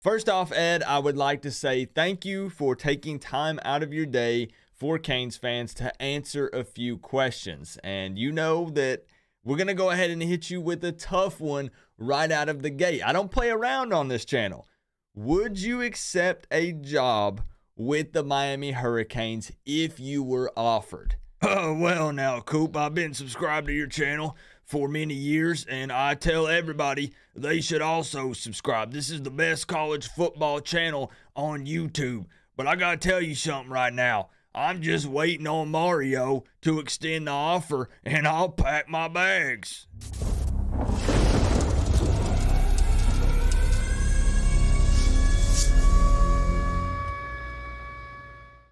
First off, Ed, I would like to say thank you for taking time out of your day for Canes fans to answer a few questions. And you know that we're going to go ahead and hit you with a tough one right out of the gate. I don't play around on this channel. Would you accept a job with the Miami Hurricanes if you were offered? Well now, Coop, I've been subscribed to your channel for many years, and I tell everybody they should also subscribe. This is the best college football channel on YouTube. But I gotta tell you something right now. I'm just waiting on Mario to extend the offer, and I'll pack my bags.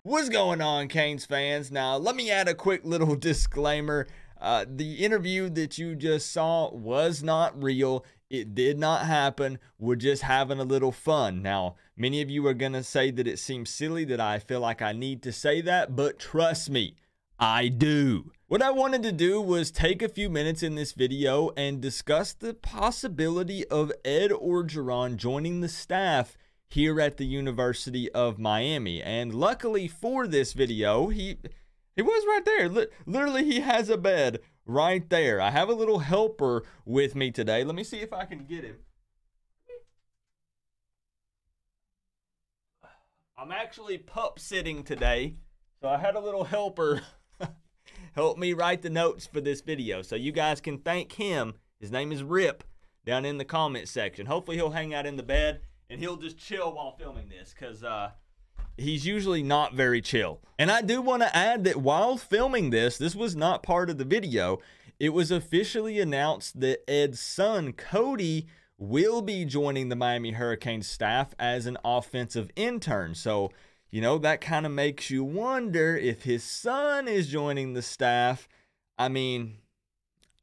What's going on, Canes fans? Now, let me add a quick little disclaimer. The interview that you just saw was not real. It did not happen. We're just having a little fun. Now, many of you are going to say that it seems silly that I feel like I need to say that, but trust me, I do. What I wanted to do was take a few minutes in this video and discuss the possibility of Ed Orgeron joining the staff here at the University of Miami. And luckily for this video, he was right there. Literally, he has a bed right there. I have a little helper with me today. Let me see if I can get him. I'm actually pup sitting today, so I had a little helper help me write the notes for this video. So you guys can thank him. His name is Rip down in the comment section. Hopefully he'll hang out in the bed and he'll just chill while filming this, because he's usually not very chill. And I do want to add that while filming this was not part of the video. It was officially announced that Ed's son, Cody, will be joining the Miami Hurricanes staff as an offensive intern. So, you know, that kind of makes you wonder if his son is joining the staff. I mean,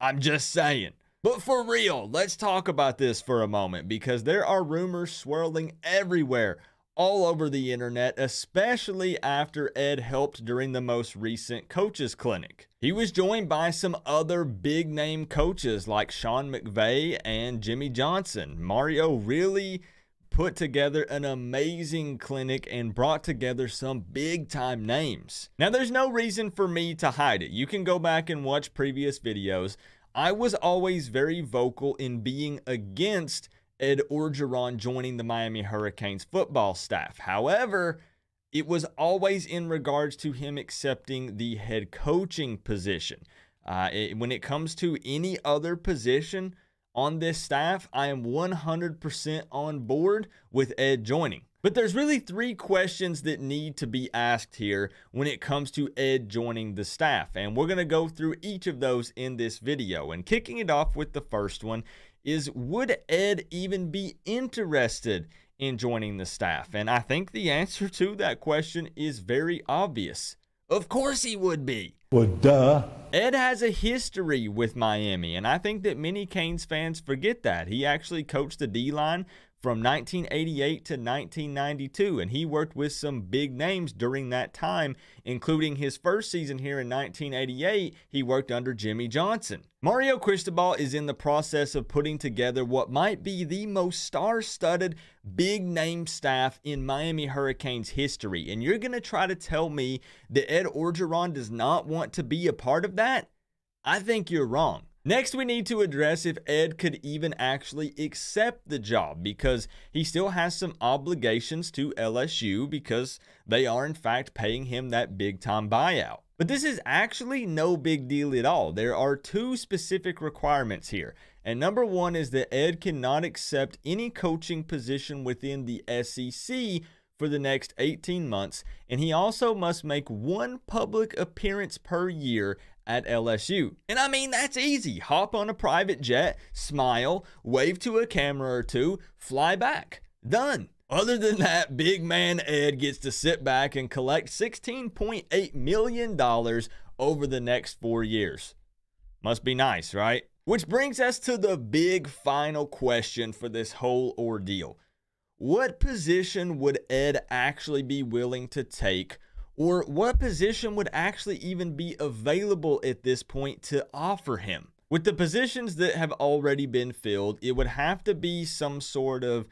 I'm just saying. But for real, let's talk about this for a moment, because there are rumors swirling everywhere all over the internet, especially after Ed helped during the most recent coaches clinic. He was joined by some other big name coaches like Sean McVay and Jimmy Johnson. Mario really put together an amazing clinic and brought together some big time names. Now, there's no reason for me to hide it. You can go back and watch previous videos. I was always very vocal in being against Ed Orgeron joining the Miami Hurricanes football staff. However, it was always in regards to him accepting the head coaching position. When it comes to any other position on this staff, I am 100% on board with Ed joining. But there's really three questions that need to be asked here when it comes to Ed joining the staff. And we're going to go through each of those in this video. And kicking it off with the first one is, would Ed even be interested in joining the staff? And I think the answer to that question is very obvious. Of course he would be. Well, duh. Ed has a history with Miami, and I think that many Canes fans forget that. He actually coached the D-line from 1988 to 1992, and he worked with some big names during that time, including his first season here in 1988, he worked under Jimmy Johnson. Mario Cristobal is in the process of putting together what might be the most star-studded big name staff in Miami Hurricanes history, and you're going to try to tell me that Ed Orgeron does not want to be a part of that? I think you're wrong. Next, we need to address if Ed could even actually accept the job, because he still has some obligations to LSU because they are in fact paying him that big time buyout. But this is actually no big deal at all. There are two specific requirements here. And number one is that Ed cannot accept any coaching position within the SEC for the next 18 months. And he also must make one public appearance per year at LSU. And I mean, that's easy. Hop on a private jet, smile, wave to a camera or two, fly back. Done. Other than that, big man Ed gets to sit back and collect $16.8 million over the next 4 years. Must be nice, right? Which brings us to the big final question for this whole ordeal. What position would Ed actually be willing to take, or what position would actually even be available at this point to offer him? With the positions that have already been filled, it would have to be some sort of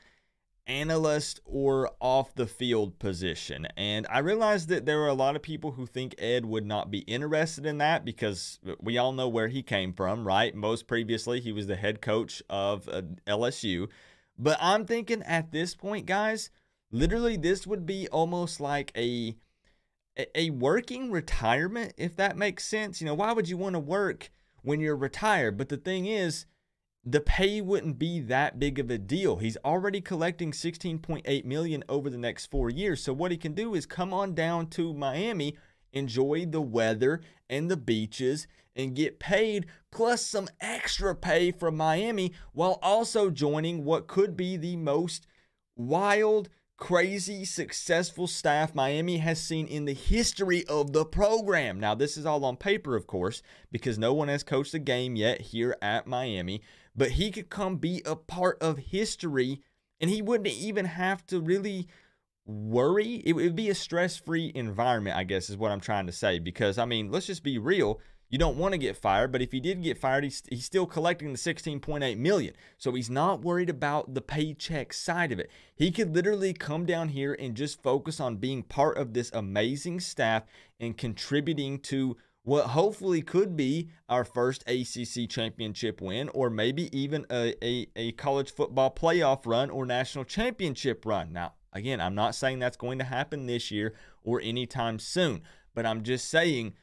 analyst or off the field position. And I realized that there are a lot of people who think Ed would not be interested in that because we all know where he came from, right? Most previously, he was the head coach of LSU. But I'm thinking at this point, guys, literally this would be almost like a working retirement, if that makes sense. You know, why would you want to work when you're retired? But the thing is, the pay wouldn't be that big of a deal. He's already collecting $16.8 million over the next 4 years. So what he can do is come on down to Miami, enjoy the weather and the beaches, and get paid plus some extra pay from Miami while also joining what could be the most wild, crazy, successful staff Miami has seen in the history of the program. Now, this is all on paper, of course, because no one has coached a game yet here at Miami, but he could come be a part of history, and he wouldn't even have to really worry. It would be a stress-free environment, I guess, is what I'm trying to say, because, I mean, let's just be real. You don't want to get fired, but if he did get fired, he's still collecting the $16.8 million. So he's not worried about the paycheck side of it. He could literally come down here and just focus on being part of this amazing staff and contributing to what hopefully could be our first ACC championship win, or maybe even a college football playoff run or national championship run. Now, again, I'm not saying that's going to happen this year or anytime soon, but I'm just saying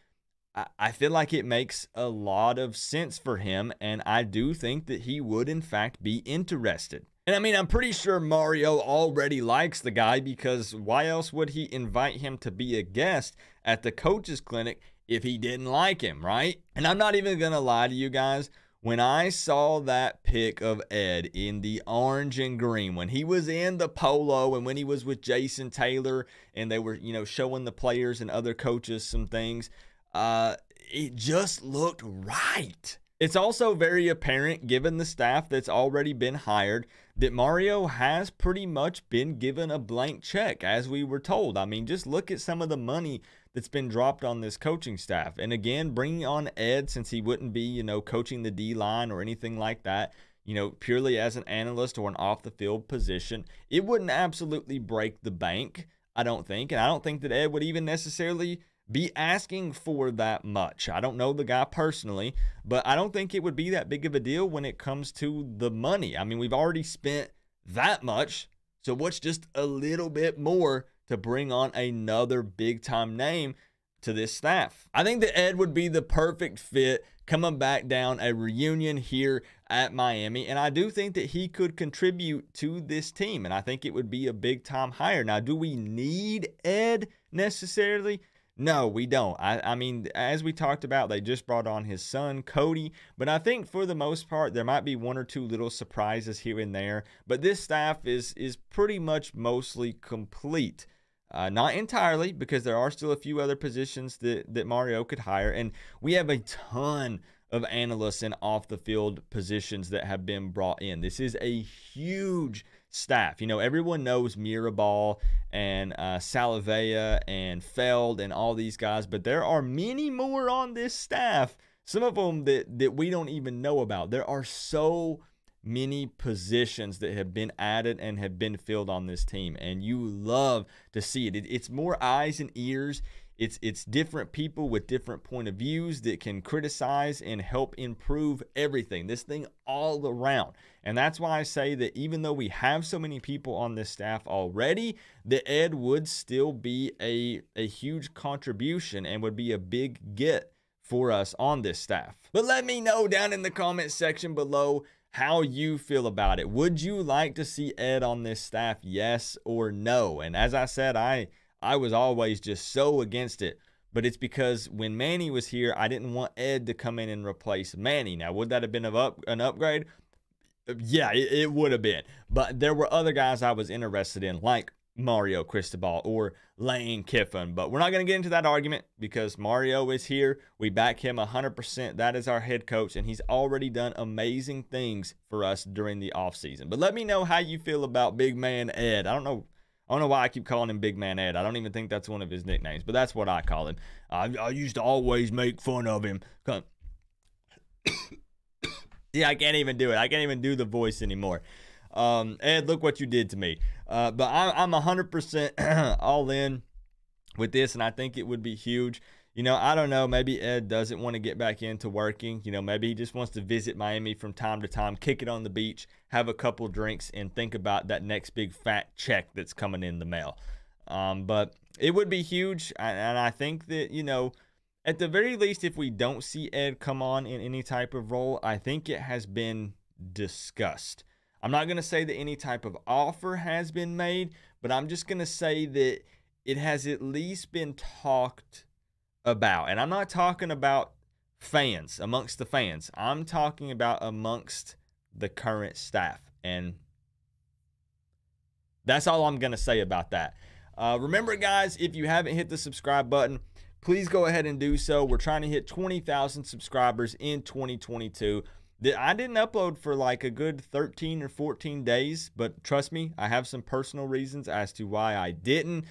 I feel like it makes a lot of sense for him, and I do think that he would, in fact, be interested. And I mean, I'm pretty sure Mario already likes the guy, because why else would he invite him to be a guest at the coaches clinic if he didn't like him, right? And I'm not even going to lie to you guys. When I saw that pic of Ed in the orange and green, when he was in the polo and when he was with Jason Taylor and they were, you know, showing the players and other coaches some things, it just looked right. It's also very apparent, given the staff that's already been hired, that Mario has pretty much been given a blank check, as we were told. I mean, just look at some of the money that's been dropped on this coaching staff. And again, bringing on Ed, since he wouldn't be, you know, coaching the D-line or anything like that, you know, purely as an analyst or an off-the-field position, it wouldn't absolutely break the bank, I don't think. And I don't think that Ed would even necessarily be asking for that much. I don't know the guy personally, but I don't think it would be that big of a deal when it comes to the money. I mean, we've already spent that much, so what's just a little bit more to bring on another big-time name to this staff? I think that Ed would be the perfect fit coming back down, a reunion here at Miami, and I do think that he could contribute to this team, and I think it would be a big-time hire. Now, do we need Ed necessarily? No, we don't. I mean, as we talked about, they just brought on his son, Cody. But I think for the most part, there might be one or two little surprises here and there. But this staff is pretty much mostly complete. Not entirely, because there are still a few other positions that Mario could hire. And we have a ton of analysts and off-the-field positions that have been brought in. This is a huge staff. You know, everyone knows Maryville and Salavea and Feld and all these guys, but there are many more on this staff, some of them that we don't even know about. There are so many positions that have been added and have been filled on this team, and you love to see it. It's more eyes and ears. It's different people with different point of views that can criticize and help improve everything, this thing all around. And that's why I say that even though we have so many people on this staff already, that Ed would still be a huge contribution and would be a big get for us on this staff. But let me know down in the comment section below how you feel about it. Would you like to see Ed on this staff, yes or no? And as I said, I was always just so against it, but it's because when Manny was here, I didn't want Ed to come in and replace Manny. Now, would that have been an upgrade? Yeah, it would have been. But there were other guys I was interested in, like Mario Cristobal or Lane Kiffin. But we're not going to get into that argument because Mario is here. We back him 100%. That is our head coach, and he's already done amazing things for us during the offseason. But let me know how you feel about Big Man Ed. I don't know why I keep calling him Big Man Ed. I don't even think that's one of his nicknames, but that's what I call him. I used to always make fun of him. See, I can't even do it. I can't even do the voice anymore. Ed, look what you did to me. But I'm 100% all in with this, and I think it would be huge. You know, I don't know, maybe Ed doesn't want to get back into working. You know, maybe he just wants to visit Miami from time to time, kick it on the beach, have a couple drinks, and think about that next big fat check that's coming in the mail. But it would be huge, and I think that, you know, at the very least, if we don't see Ed come on in any type of role, I think it has been discussed. I'm not going to say that any type of offer has been made, but I'm just going to say that it has at least been talked about. And I'm not talking about fans, amongst the fans. I'm talking about amongst the current staff. And that's all I'm going to say about that. Remember, guys, if you haven't hit the subscribe button, please go ahead and do so. We're trying to hit 20,000 subscribers in 2022. I didn't upload for like a good 13 or 14 days, but trust me, I have some personal reasons as to why I didn't.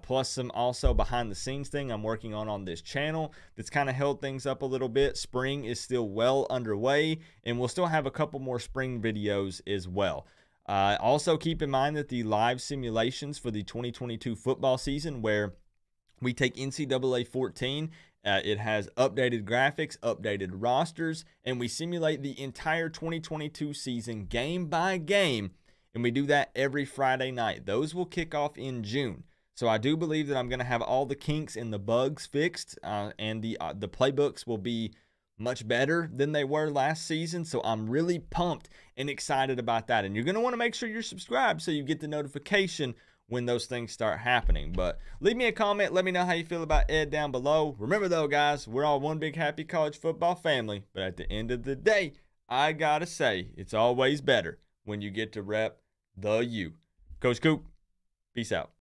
Plus some also behind the scenes thing I'm working on this channel that's kind of held things up a little bit. Spring is still well underway, and we'll still have a couple more spring videos as well. Also keep in mind that the live simulations for the 2022 football season, where we take NCAA 14, it has updated graphics, updated rosters, and we simulate the entire 2022 season game by game, and we do that every Friday night. Those will kick off in June. So I do believe that I'm going to have all the kinks and the bugs fixed, and the playbooks will be much better than they were last season. So I'm really pumped and excited about that. And you're going to want to make sure you're subscribed so you get the notification when those things start happening. But leave me a comment. Let me know how you feel about Ed down below. Remember, though, guys, we're all one big happy college football family. But at the end of the day, I got to say, it's always better when you get to rep the U. Coach Coop, peace out.